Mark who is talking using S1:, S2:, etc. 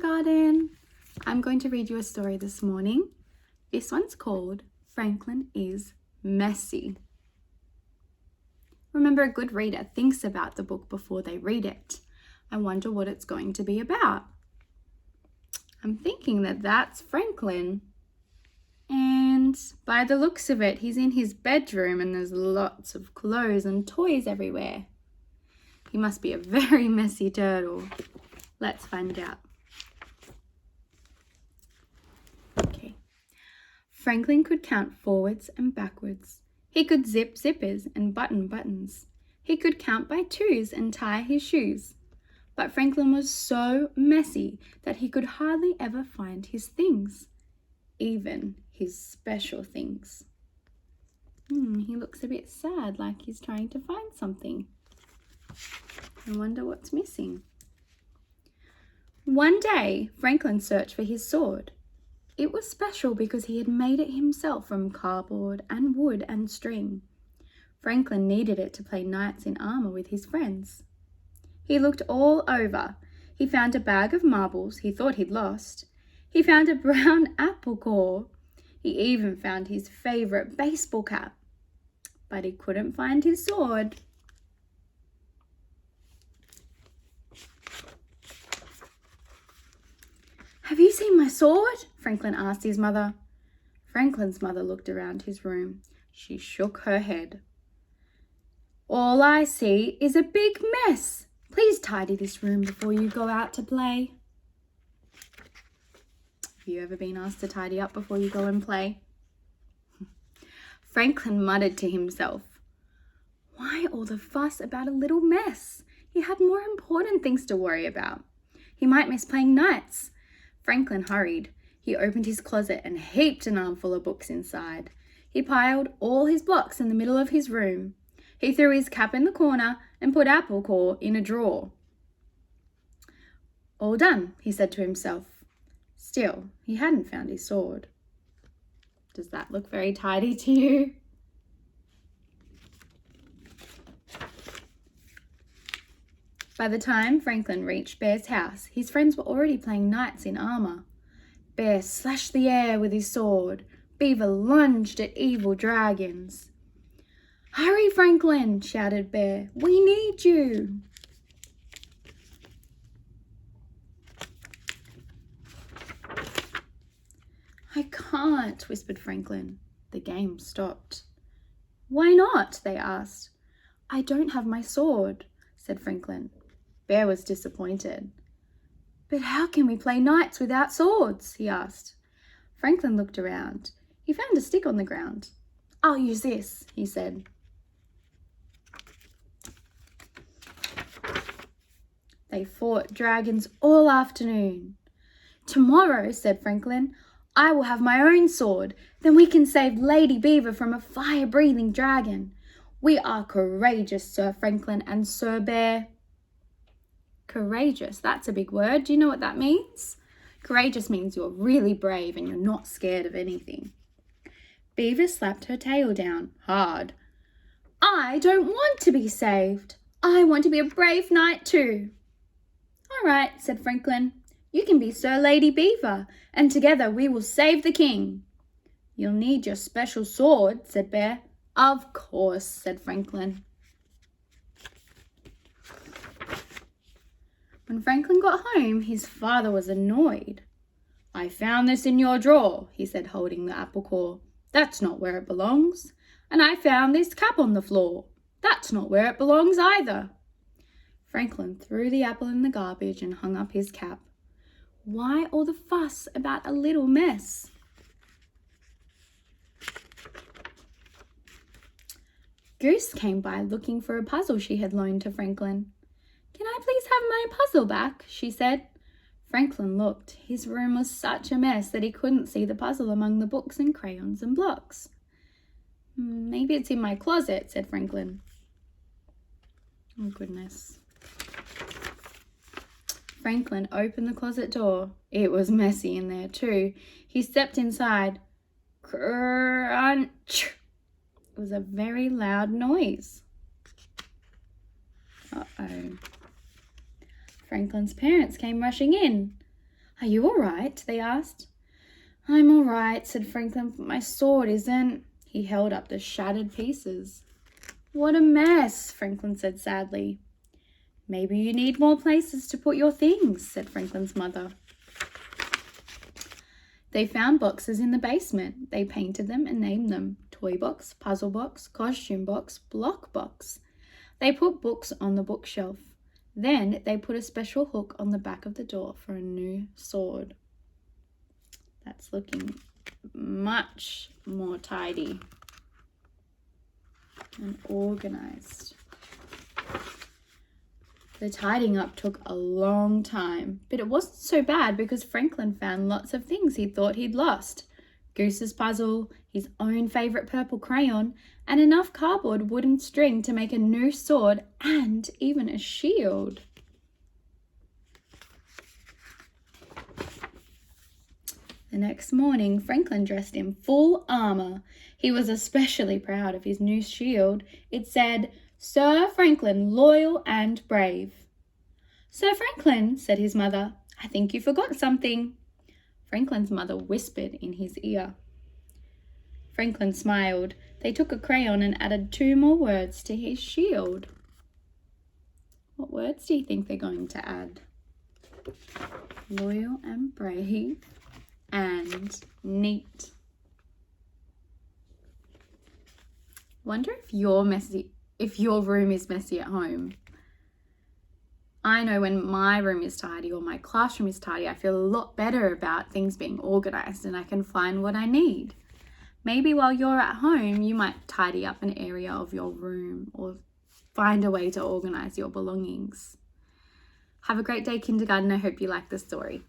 S1: kindergarten. I'm going to read you a story this morning. This one's called Franklin is Messy. Remember, a good reader thinks about the book before they read it. I wonder what it's going to be about. I'm thinking that that's Franklin. And by the looks of it, he's in his bedroom and there's lots of clothes and toys everywhere. He must be a very messy turtle. Let's find out. Okay. Franklin could count forwards and backwards. He could zip zippers and button buttons. He could count by twos and tie his shoes. But Franklin was so messy that he could hardly ever find his things, even his special things. He looks a bit sad, like he's trying to find something. I wonder what's missing. One day, Franklin searched for his sword. It was special because he had made it himself from cardboard and wood and string. Franklin needed it to play knights in armor with his friends. He looked all over. He found a bag of marbles he thought he'd lost. He found a brown apple core. He even found his favorite baseball cap. But he couldn't find his sword. "Have you seen my sword?" Franklin asked his mother. Franklin's mother looked around his room. She shook her head. "All I see is a big mess. Please tidy this room before you go out to play." Have you ever been asked to tidy up before you go and play? Franklin muttered to himself, "Why all the fuss about a little mess? He had more important things to worry about. He might miss playing knights." Franklin hurried. He opened his closet and heaped an armful of books inside. He piled all his blocks in the middle of his room. He threw his cap in the corner and put apple core in a drawer. "All done," he said to himself. Still, he hadn't found his sword. Does that look very tidy to you? By the time Franklin reached Bear's house, his friends were already playing knights in armor. Bear slashed the air with his sword. Beaver lunged at evil dragons. "Hurry, Franklin!" shouted Bear. "We need you!" "I can't," whispered Franklin. The game stopped. "Why not?" they asked. "I don't have my sword," said Franklin. Bear was disappointed. "But how can we play knights without swords?" he asked. Franklin looked around. He found a stick on the ground. "I'll use this," he said. They fought dragons all afternoon. "Tomorrow," said Franklin, "I will have my own sword. Then we can save Lady Beaver from a fire-breathing dragon. We are courageous, Sir Franklin and Sir Bear." Courageous, that's a big word. Do you know what that means? Courageous means you're really brave and you're not scared of anything. Beaver slapped her tail down hard. "I don't want to be saved. I want to be a brave knight too." "All right," said Franklin. "You can be Sir Lady Beaver, and together we will save the king." "You'll need your special sword," said Bear. "Of course," said Franklin. When Franklin got home, his father was annoyed. "I found this in your drawer," he said, holding the apple core. "That's not where it belongs. And I found this cap on the floor. That's not where it belongs either." Franklin threw the apple in the garbage and hung up his cap. Why all the fuss about a little mess? Goose came by looking for a puzzle she had loaned to Franklin. "Can I please have my puzzle back?" she said. Franklin looked. His room was such a mess that he couldn't see the puzzle among the books and crayons and blocks. "Maybe it's in my closet," said Franklin. Oh, goodness. Franklin opened the closet door. It was messy in there too. He stepped inside. Crunch! It was a very loud noise. Uh-oh. Franklin's parents came rushing in. Are you all right? They asked. I'm all right, said Franklin, but my sword isn't. He held up the shattered pieces. What a mess, Franklin said sadly. Maybe you need more places to put your things, said Franklin's mother. They found boxes in the basement. They painted them and named them toy box, puzzle box, costume box, block box. They put books on the bookshelf. Then they put a special hook on the back of the door for a new sword. That's looking much more tidy and organized. The tidying up took a long time, but it wasn't so bad because Franklin found lots of things he thought he'd lost. Goose's puzzle, his own favourite purple crayon, and enough cardboard, wood and string to make a new sword and even a shield. The next morning, Franklin dressed in full armour. He was especially proud of his new shield. It said, Sir Franklin, loyal and brave. Sir Franklin, said his mother, I think you forgot something. Franklin's mother whispered in his ear. Franklin smiled. They took a crayon and added 2 more words to his shield. What words do you think they're going to add? Loyal and brave and neat. Wonder if your room is messy at home. I know when my room is tidy or my classroom is tidy, I feel a lot better about things being organized and I can find what I need. Maybe while you're at home, you might tidy up an area of your room or find a way to organize your belongings. Have a great day, kindergarten. I hope you like the story.